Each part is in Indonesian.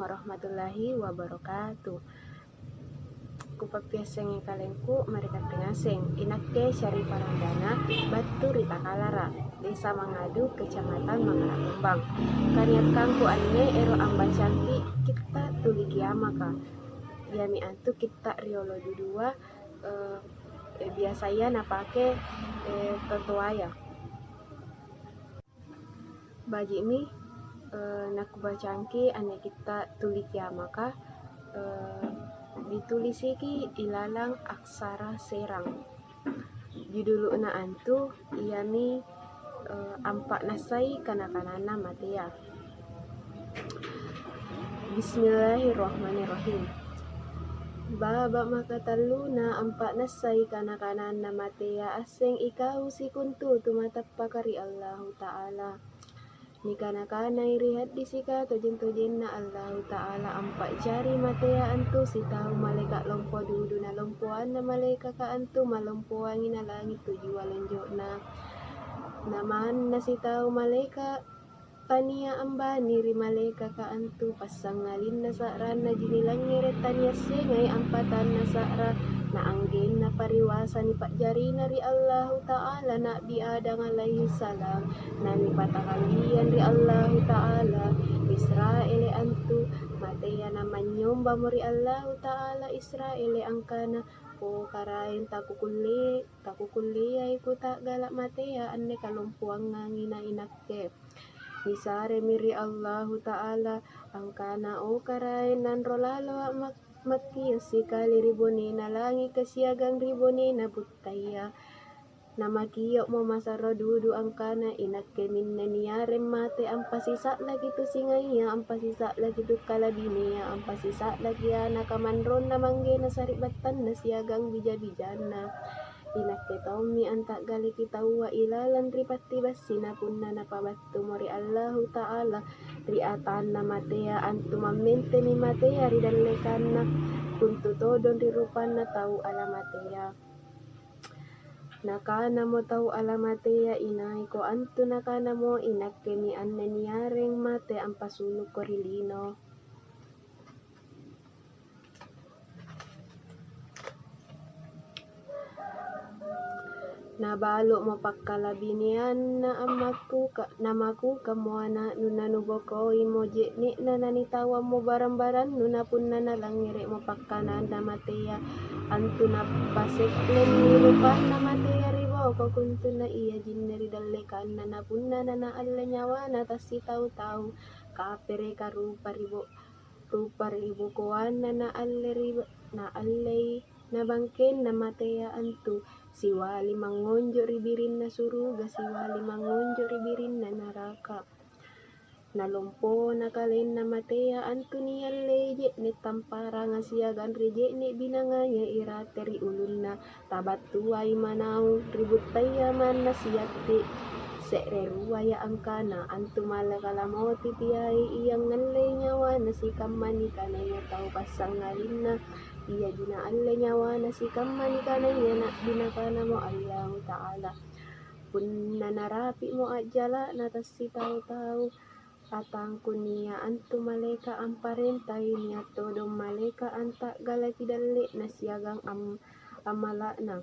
warahmatullahi wabarakatuh. Kupapiyaseng kalengku mereka tengaseng inakke syari parandana batu rita kalara desa Mangadu kecamatan Mangarapembang kaniat kangku anne ero amban cantik kita tuli kiamaka yami antu kita riolo dudua biasanya napake totoaya baji mi nakubacangki anne kita tuli kiamaka ditulisiki ilalang aksara serang judulna antu iami ampak nasai kana-kanana matea. Bismillahirrahmanirrahim. Baba makataluna ampak nasai kana-kanana matea aseng ikau si kuntu tumatapakari Allahu Ta'ala ni kana-kana irihat disika tojen-tojen na Allahu Ta'ala ampak jari matea antu si tahu malaikat lompo dudu na lompoan na malaikat ka antu malompoangi na langit tuju walenjo na naman na si tahu malaikat tania ambani ri malaikat ka antu pasangalin na sa'ran na jinilangiret tania sengay ampatan na sa'ra na anggen na pariwasa ni Pak Jari na ri Allahu Ta'ala Nabi Adam alaihi salam na ni patakalian ri Allahu Ta'ala Israel antu matea na manyomba mo ri Allahu Ta'ala Israel angkana o karain takukulli ay kuta galak matea anne kalumpuang ngangina inakke Nisare miri Allahu Ta'ala angkana o karain nan rolalo makiyos sikali ribone na langi kasiagang ribone na butaya na makiyok mo masaro dudu angkana inakke minna niyarem mate ang pasisa lagi tu singaya ang pasisa lagi tu kalabineya ang pasisa lagi na kamanron na mangge na saribatan na siagang bija-bijana inakke taumi antak gali kita wa ilalan ripati basina punna napabattu mori Allahu Ta'ala riatan na matea antu mamente ni matea ridallekan na kuntu todon rirupan na tau alamatea nakana mo tau alamatea inay ko antu nakana mo inakke mi anne niyareng mate ang pasuluk ko rilino nabalo mo pagkalabinian na namaku kamuana nunanuboko mo jekni na nanitawa mo barambaran nunapun na nalangire mo pagkanan na matea antu napaseklen nilupan na matea ribo ko kuntu na iya jinneri dalekan na napunna na naalla nyawa na tasi tau-tau kapere karupa ribo kuan na naalle ribo naallay na bangken na matea antu siwali mangonjo ribirin na suruga siwali mangonjo ribirin na naraka nalompo na kalen na matea antu niya leje ni tampara nga siagan reje ni binanganya irateri ulun na tabatuay manaw ributaya man na siyati sereruaya angkana antu malakalamoti tiyay iyang ngalay nyawa na si kamani kanaya tau pasangalin na iya ginaalle nyawa na si kamani kanaya na binakana mo Allahu Ta'ala punna narapi mo ajala na tas si tau-tau atang kunia antu maleka amparentay niya todong maleka anta galaki dalle na siagang amala na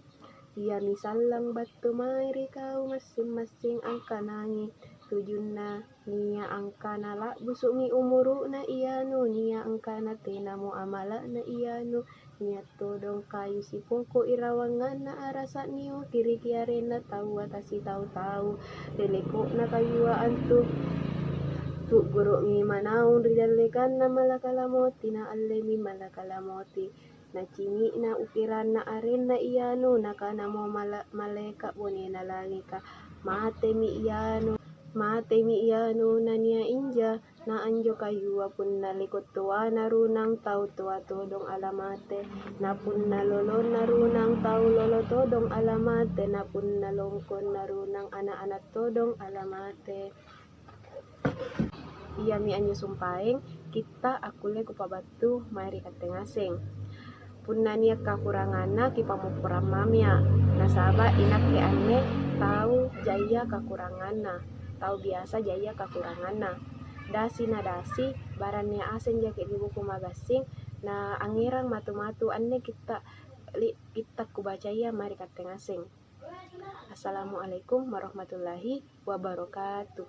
iya misalang batu mairi kau masing-masing angka nangi tujun na niya angka nala busuk ni umuru na iyano niya angka na tenamo amala na iyano niya todong kayu si poko irawangan na arasa niyo kiri-kiare na tau atasi tau-tau deliko na kayua antu tu guru mi manaun ridalekan na malakalamoti na alle mi malakalamoti na cimi na ukiran na aren na iyano nakana mo maleka bone na langi ka mate mi iyano na niya inja na anjo kayua pun nalikot tuwa narunang tau tuwa todong alamate na pun nalolon narunang tau lolo todong alamate na pun nalongkon narunang anak-anak todong alamate iya mi anyo sumpaeng kita akule kupabatu mairi katengaseng punna niya kakurangan na kipamupuram mamya nasaba inak ke anne tahu jaya kakurangan na tahu biasa jaya kakurangan na dasi na dasi barannya asen jake di buku magasing na angirang matu-matu anne kita kubaca ya mari kateng asing. Assalamualaikum warahmatullahi wabarakatuh.